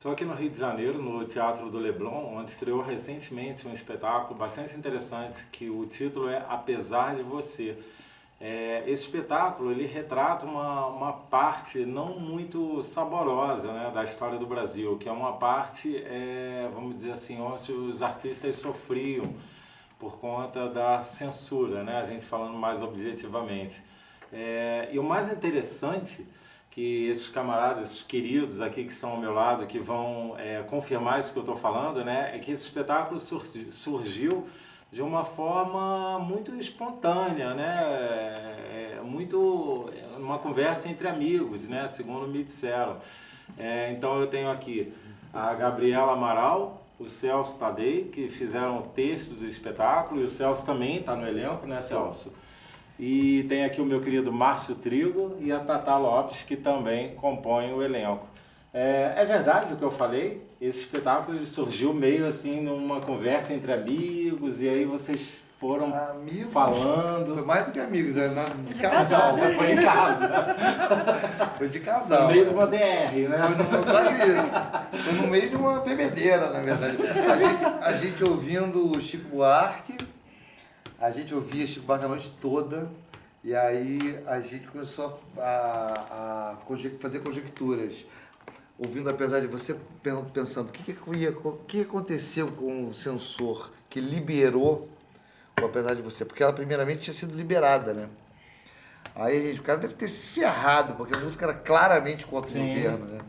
Estou aqui no Rio de Janeiro, no Teatro do Leblon, onde estreou recentemente um espetáculo bastante interessante, que o título é Apesar de Você. Esse espetáculo ele retrata uma parte não muito saborosa, né, da história do Brasil, que é uma parte, vamos dizer assim, onde os artistas sofriam por conta da censura, né, a gente falando mais objetivamente. E o mais interessante que esses camaradas, esses queridos aqui que estão ao meu lado, que vão confirmar isso que eu estou falando, né, é que esse espetáculo surgiu de uma forma muito espontânea, né, muito uma conversa entre amigos, né, segundo me disseram. Então eu tenho aqui a Gabriela Amaral, o Celso Tadei, que fizeram o texto do espetáculo, e o Celso também está no elenco, né, Celso? E tem aqui o meu querido Márcio Trigo e a Tatá Lopes, que também compõem o elenco. É verdade o que eu falei? Esse espetáculo surgiu meio assim numa conversa entre amigos, e aí vocês foram falando. Foi mais do que amigos, de casal. Foi em casa. Foi de casal. No meio de uma DR, né? Quase isso. Foi no meio de uma bebedeira, na verdade. A gente ouvindo o Chico Buarque. A gente ouvia Chico Buarque a noite toda, e aí a gente começou a fazer conjecturas. Ouvindo Apesar de Você, pensando o que aconteceu com o censor que liberou o Apesar de Você, porque ela primeiramente tinha sido liberada, né? Aí o cara deve ter se ferrado, porque a música era claramente contra o governo, né?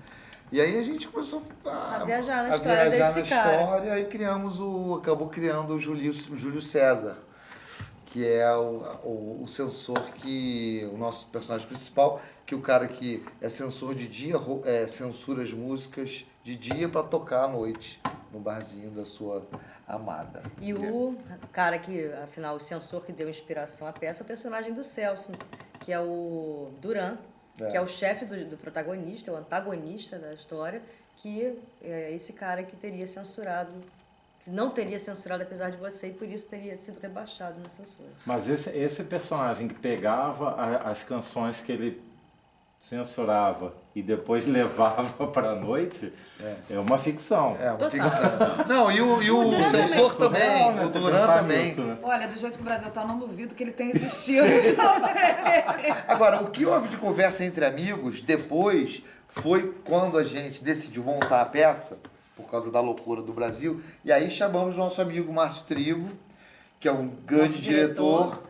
E aí a gente começou a viajar na história desse cara. Aí acabou criando o Júlio César, que é o censor o nosso personagem principal, que o cara que é censor de dia, censura as músicas de dia para tocar à noite, no barzinho da sua amada. E o cara que, afinal, o censor que deu inspiração à peça é o personagem do Celso, que é o Duran, que é o chefe do protagonista, o antagonista da história, que é esse cara que teria censurado, que não teria censurado Apesar de Você, e por isso teria sido rebaixado na censura. Mas esse personagem que pegava as canções que ele censurava e depois levava para a noite é uma ficção. É uma ficção. Não, e o censor também, o Duran também. Isso, né? Olha, do jeito que o Brasil está, não duvido que ele tenha existido. Agora, o que houve de conversa entre amigos depois foi quando a gente decidiu montar a peça, por causa da loucura do Brasil, e aí chamamos nosso amigo Márcio Trigo, que é um grande diretor.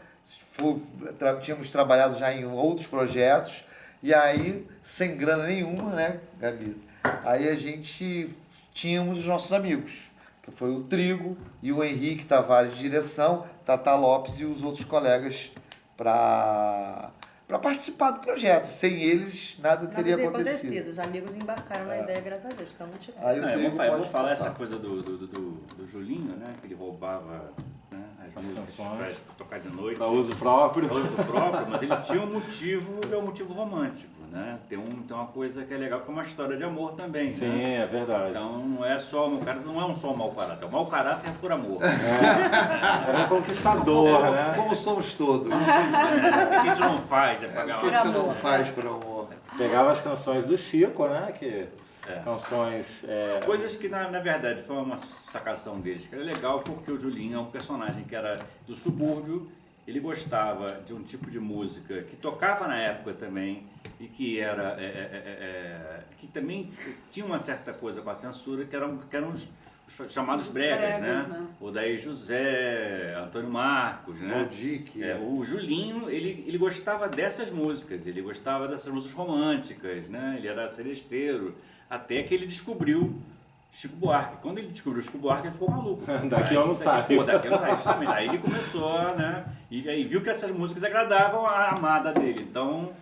Tínhamos trabalhado já em outros projetos, e aí, sem grana nenhuma, né, Gabi? Aí a gente tínhamos os nossos amigos, que foi o Trigo e o Henrique Tavares de direção, Tatá Lopes e os outros colegas para participar do projeto. Sem eles, nada teria acontecido. Os amigos embarcaram na ideia, graças a Deus, são motivados. Aí eu vou falar essa coisa do Julinho, né? Que ele roubava, né, as músicas para tocar de noite. Para uso próprio. Para uso próprio, mas ele tinha um motivo, é um motivo romântico, né? Tem uma coisa que é legal, que é uma história de amor também. Sim, né? é verdade. Então não é só um cara, não é só um mau caráter, o mau caráter é por amor. É um conquistador, né? Como somos todos. O que a gente não faz, é pagar O que a gente não faz por amor. Pegava as canções do Chico, né? Canções... Coisas que, na verdade, foi uma sacação deles, que era legal porque o Julinho é um personagem que era do subúrbio, ele gostava de um tipo de música que tocava na época também e que era que também tinha uma certa coisa com a censura, que eram os chamados bregas, né? Odair José, Antônio Marcos, né? O Julinho, ele gostava dessas músicas, ele gostava dessas músicas românticas, né? Ele era seresteiro, até que ele descobriu Chico Buarque. Quando ele descobriu Chico Buarque, ele ficou maluco. Daqui eu não saio. Daqui eu não saio, justamente. Aí ele começou, né? E aí viu que essas músicas agradavam a amada dele. Então,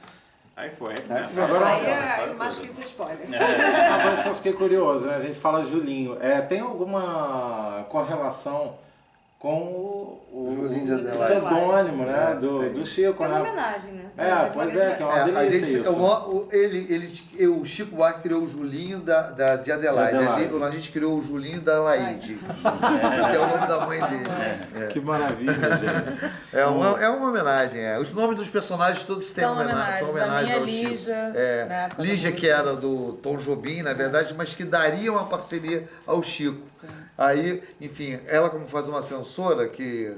aí foi. Aí é mais que isso spoiler. Uma coisa que eu fiquei curioso, né? A gente fala Julinho. Tem alguma correlação com o Julinho de Adelaide. pseudônimo, né? Do Chico, É uma né? homenagem, né? Pois é, que é uma A delícia gente, isso. o Chico Buarque criou o Julinho de Adelaide. A gente criou o Julinho da Laide, que é o nome da mãe dele. Que maravilha, gente. É uma homenagem. Os nomes dos personagens todos têm São homenagem, são homenagens ao homenagens. A minha Chico. Lígia, na época Lígia, da que era do Tom Jobim, na verdade, mas que daria uma parceria ao Chico. Sim. Aí, enfim, ela como faz uma censora que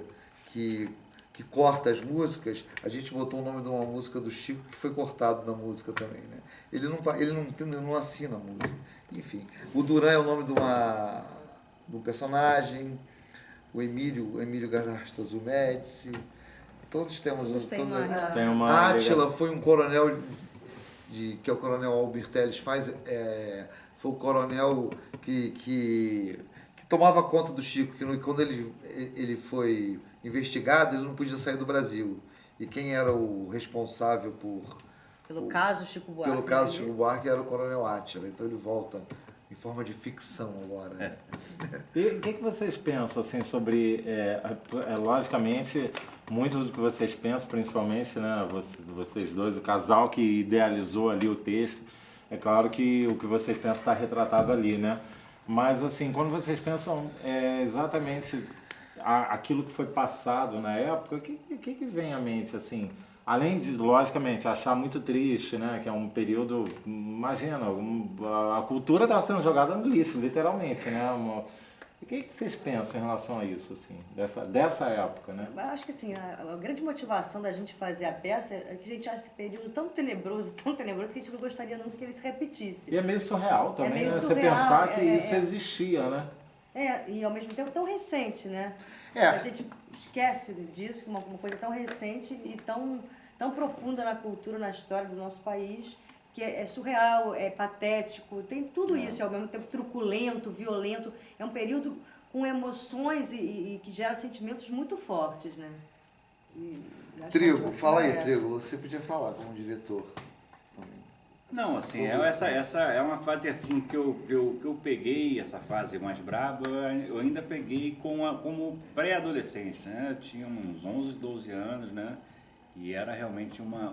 corta as músicas, a gente botou o nome de uma música do Chico que foi cortado da música também, né? Ele não assina a música. Enfim, o Duran é o nome de um personagem, o Emílio Garrastazu Médici, todos temos... Tem uma relação. Tem uma... Átila foi um coronel, que é o coronel Albert Teles foi o coronel que tomava conta do Chico, que quando ele foi investigado, ele não podia sair do Brasil. E quem era o responsável Pelo caso Chico Buarque. pelo caso Chico Buarque era o coronel Átila. Então ele volta em forma de ficção agora. Né? E o que vocês pensam assim, sobre, logicamente, muito do que vocês pensam, principalmente, né, vocês dois, o casal que idealizou ali o texto, é claro que o que vocês pensam está retratado ali, né? Mas, assim, quando vocês pensam exatamente aquilo que foi passado na época, o que vem à mente, assim? Além de, logicamente, achar muito triste, né? Que é um período, imagina, a cultura estava sendo jogada no lixo, literalmente, né? O que vocês pensam em relação a isso, assim, dessa época, né? Eu acho que assim, a grande motivação da gente fazer a peça é que a gente acha esse período tão tenebroso, que a gente não gostaria nunca que ele se repetisse. E é meio surreal também, meio né? surreal, Você pensar que isso existia, né? E ao mesmo tempo tão recente, né? É. A gente esquece disso, que uma coisa tão recente e tão profunda na cultura, na história do nosso país, que é surreal, é patético, tem tudo isso, ao mesmo tempo truculento, violento. É um período com emoções e que gera sentimentos muito fortes, né? Trigo, fala aí, Trigo. Você podia falar como diretor também. Não, assim, essa é uma fase assim que eu peguei, essa fase mais braba, eu ainda peguei como pré-adolescente, né? Eu tinha uns 11, 12 anos, né? E era realmente uma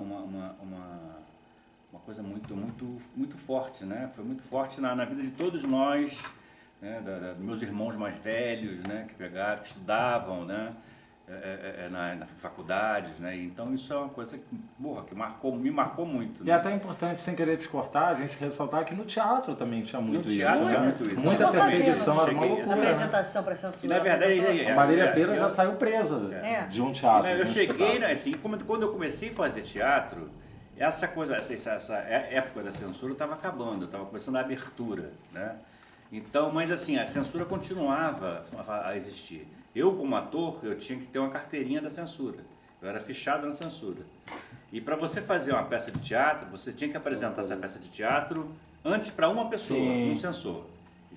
coisa muito forte, né? Foi muito forte na vida de todos nós, né? Dos meus irmãos mais velhos, né? Que pegaram, que estudavam, né? Na faculdades, né? Então isso é uma coisa que me marcou muito. E é até importante, sem querer te cortar, a gente ressaltar que no teatro também tinha muito No teatro isso. tinha né? muito isso. Muita perseguição, era uma Cheguei- loucura. Apresentação para censura. E, na verdade, apresentou. A Marília Pera já saiu presa de um teatro. Eu de um cheguei, espetáculo. né, assim, quando eu comecei a fazer teatro, essa época da censura estava acabando, estava começando a abertura, né? Então, mas assim, a censura continuava a existir. Eu, como ator, eu tinha que ter uma carteirinha da censura. Eu era fichado na censura. E para você fazer uma peça de teatro, você tinha que apresentar essa peça de teatro antes para uma pessoa, Sim. um censor.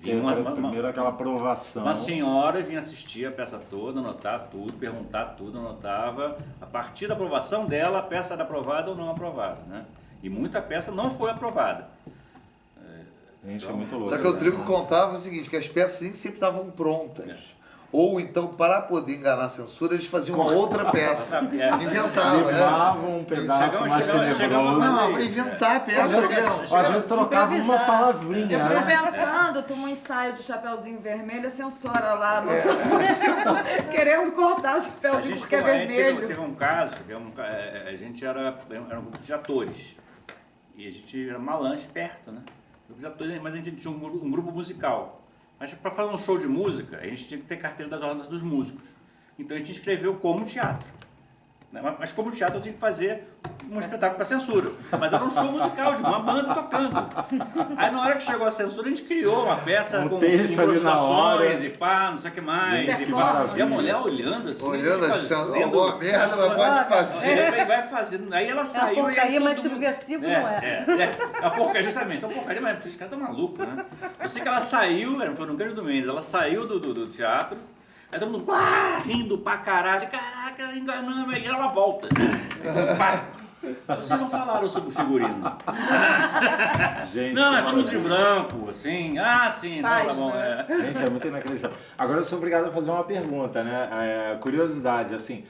Primeiro aquela aprovação. Uma senhora vinha assistir a peça toda, anotar tudo, perguntar tudo, anotava. A partir da aprovação dela, a peça era aprovada ou não aprovada, né? E muita peça não foi aprovada. Gente, é muito louco. Só que o né? Trigo contava o seguinte, que as peças nem sempre estavam prontas. Ou então, para poder enganar a censura, eles faziam uma outra peça. Inventavam, né? Limavam um pedaço mais tenebroso. Não, inventar a peça. Às vezes trocava uma palavrinha. Eu fico né? pensando, tu um ensaio de Chapeuzinho Vermelho, a censora lá no tipo, querendo cortar o Chapeuzinho porque é vermelho. Teve um caso, a gente era um grupo de atores. E a gente era malandro, esperto, né? Grupo de atores, mas a gente tinha um grupo musical. Mas para fazer um show de música, a gente tinha que ter carteira das ordens dos músicos. Então a gente escreveu como teatro. Né? Mas como teatro eu tinha que fazer um espetáculo para censura. Mas era um show musical, de uma banda tocando. Aí na hora que chegou a censura, a gente criou uma peça com texto ali na hora. improvisações e pá, não sei o que mais. Gente, E, que pá. maravilha. E a mulher olhando assim. Olhando, fazendo- achando, boa merda, mas pode fazer. Aí vai fazendo. Aí ela É uma saiu. porcaria, e aí mas todo mundo- subversivo não é. A porcaria, justamente. É uma porcaria, mas esse cara tá maluco, né? Eu sei que ela saiu, foi no Cândido Mendes, ela saiu do teatro, aí todo mundo rindo pra caralho, caraca, enganamos, aí ela volta. Pá. Vocês não falaram sobre o figurino. Gente, Não, é que tudo de branco, assim. Ah, sim, então tá Paz, bom. né? É. Gente, é muito inacreditável. Agora eu sou obrigado a fazer uma pergunta, né? Curiosidade, assim,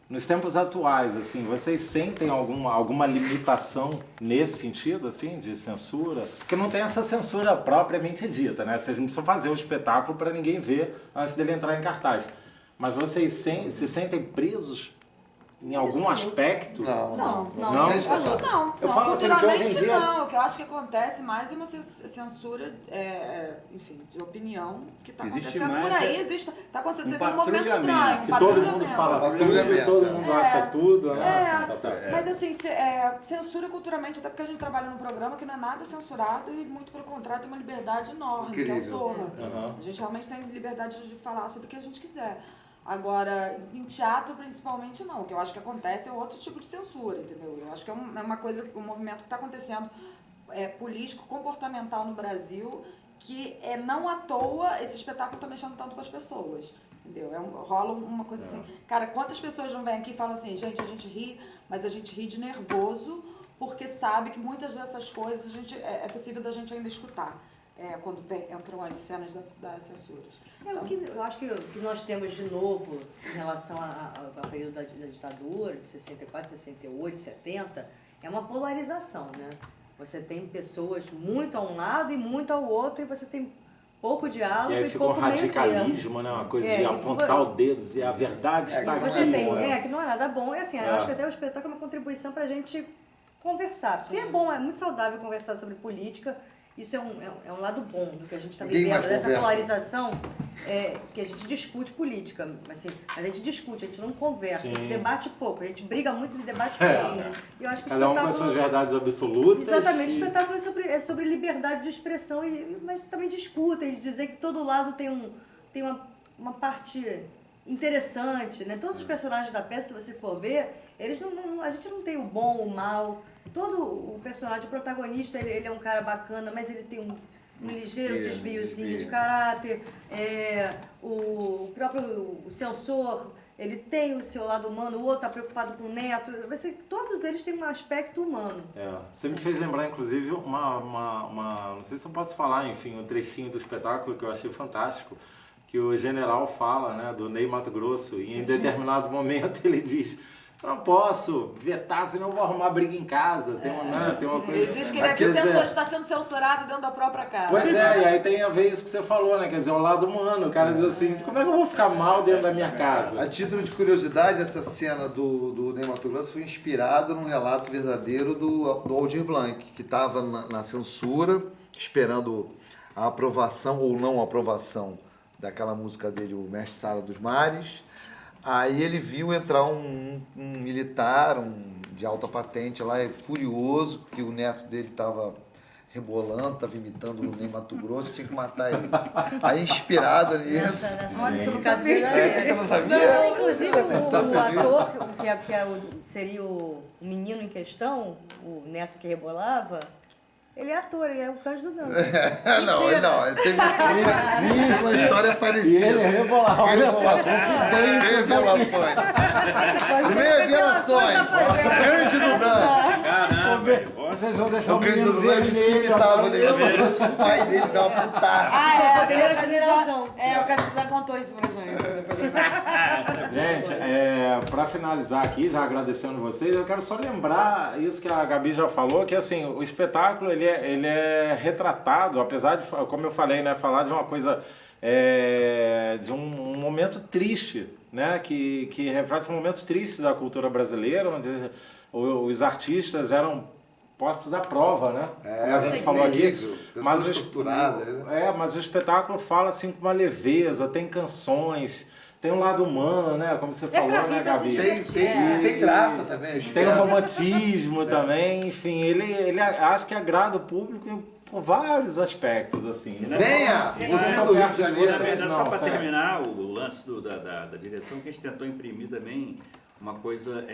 nos tempos atuais, assim, vocês sentem alguma limitação nesse sentido, assim, de censura? Porque não tem essa censura propriamente dita, né? Vocês não precisam fazer o espetáculo para ninguém ver antes dele entrar em cartaz. Mas vocês se sentem presos em algum aspecto? Não. Não? Eu acho que não. Eu Não, falo assim, porque hoje em culturalmente dia- não. O que eu acho que acontece mais é uma censura, enfim, de opinião que está Existe acontecendo por mais, aí. Está acontecendo um movimento patrulhamento. estranho, Que todo mundo fala Patrulhamento, tudo, todo mundo acha tudo, né? Mas assim, censura culturalmente, até porque a gente trabalha num programa que não é nada censurado e muito pelo contrário tem uma liberdade enorme, que é o Incrível. Zorra. Uhum. A gente realmente tem liberdade de falar sobre o que a gente quiser. Agora, em teatro principalmente não. O que eu acho que acontece é outro tipo de censura, entendeu? Eu acho que é uma coisa, um movimento que está acontecendo político, comportamental no Brasil, que não à toa esse espetáculo está mexendo tanto com as pessoas. Entendeu? Rola uma coisa assim. Cara, quantas pessoas não vêm aqui e falam assim, gente, a gente ri, mas a gente ri de nervoso, porque sabe que muitas dessas coisas é possível da gente ainda escutar. Quando entram as cenas das censuras. Eu acho que o que nós temos de novo em relação ao período da ditadura, de 64, 68, 70, é uma polarização, né? Você tem pessoas muito a um lado e muito ao outro, e você tem pouco diálogo E aí e ficou um pouco meio termo. radicalismo, né? Uma coisa de isso apontar o dedo e dizer a verdade está Isso aqui. você tem, né? que não é nada bom. E assim, eu acho que até o espetáculo é uma contribuição pra gente conversar. Porque é bom, é muito saudável conversar sobre política. Isso é um lado bom do que a gente está Ninguém vivendo, mais dessa conversa. polarização, que a gente discute política. Assim, a gente discute, a gente não conversa, a gente Sim. debate pouco, a gente briga muito e debate pouco. E eu acho que o Cada um com as suas verdades absolutas. Exatamente, o e- espetáculo é sobre liberdade de expressão, mas também discuta e dizer que todo lado tem uma parte interessante, né? Todos os personagens da peça, se você for ver, eles a gente não tem o bom, o mal. Todo o personagem, o protagonista, ele é um cara bacana, mas ele tem um ligeiro desviozinho de caráter. O próprio censor, ele tem o seu lado humano, o outro está preocupado com o neto. Todos eles têm um aspecto humano. Você me fez lembrar, inclusive, não sei se eu posso falar, enfim, um trechinho do espetáculo que eu achei fantástico, que o general fala, né, do Ney Matogrosso, e em determinado momento ele diz: não posso vetar, senão eu vou arrumar briga em casa. Tem uma coisa... Ele diz que ele está sendo censurado dentro da própria casa. Pois e aí tem a ver isso que você falou, né? Quer dizer, o lado humano. O cara diz assim, como é que eu vou ficar mal dentro da minha casa? A título de curiosidade, essa cena do Ney Matogrosso foi inspirada num relato verdadeiro do Aldir Blanc, que estava na censura, esperando a aprovação ou não aprovação daquela música dele, o Mestre Sala dos Mares. Aí ele viu entrar um militar, de alta patente lá, furioso, porque o neto dele estava rebolando, estava imitando o Ney Matogrosso, tinha que matar ele. Aí inspirado nisso. No caso verdadeiro. Você não sabia? Não, inclusive o ator, seria o menino em questão, o neto que rebolava, ele é ator, ele é o Cândido Gama. Ele teve uma história E parecida. ele rebolava, olha só. Revelações. Revelações. Cândido Dan. Caramba, velho. Vocês vão deixar O o menino Cândido Dan disse que vermelho. imitava o Ney Matogrosso, o pai dele ficava putaço. Ele era generalzão. O Cândido contou isso pra gente. Gente, para finalizar aqui, já agradecendo vocês, eu quero só lembrar isso que a Gabi já falou, que assim, o espetáculo ele é retratado, apesar de, como eu falei, né, falar de uma coisa, de um momento triste, né, que reflete um momento triste da cultura brasileira, onde os artistas eram postos à prova, né? Como a gente falou aqui. Pessoas estruturadas, né? Mas o espetáculo fala assim com uma leveza, tem canções, tem um lado humano, né? Como você falou, pra né, rir, pra Gabi? se Tem graça também, eu Tem um espero. romantismo também, enfim, ele acho que agrada o público por vários aspectos, assim. Né? Venha! Você do Rio de Na Janeiro. verdade, só Não, para sério. terminar o lance da direção, que a gente tentou imprimir também uma coisa,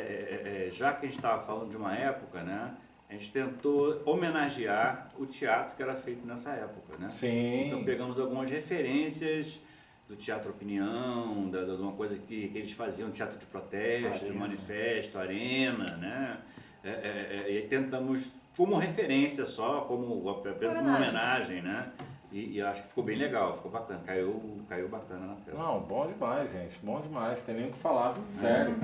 já que a gente estava falando de uma época, né? A gente tentou homenagear o teatro que era feito nessa época, né? Sim. Então pegamos algumas referências do Teatro Opinião, de uma coisa que eles faziam, teatro de protesto, Arena. manifesto, arena, né? e tentamos, como referência só, como apenas uma homenagem, né? E eu acho que ficou bem legal, ficou bacana, caiu bacana na peça. Não, bom demais, gente, bom demais, tem nem o que falar, sério.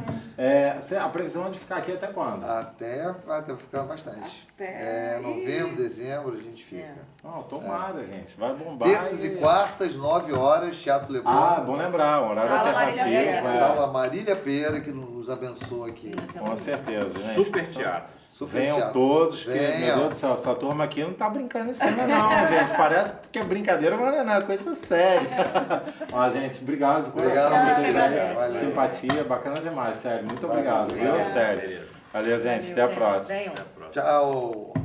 A previsão é de ficar aqui até quando? Até ficar bastante. Até Novembro, dezembro a gente fica. Não, tomada, gente, vai bombar. Terças e quartas, 9 horas, Teatro Leblon. Ah, bom lembrar, um horário Sala Marília alternativo. Pera. Sala Marília Pera, que nos abençoa aqui. Com certeza, gente. Super teatro. Super Venham teatro. todos, que, meu Venham. Deus do céu, essa turma aqui não tá brincando em cima não, gente. Parece que é brincadeira, mas não é coisa séria. Ó, gente, obrigado de coração. Obrigado a Vocês você, aí, valeu. Simpatia, bacana demais, sério. Muito obrigado, viu? Obrigado. Sério. Valeu, gente. Até a próxima. Venham. Tchau.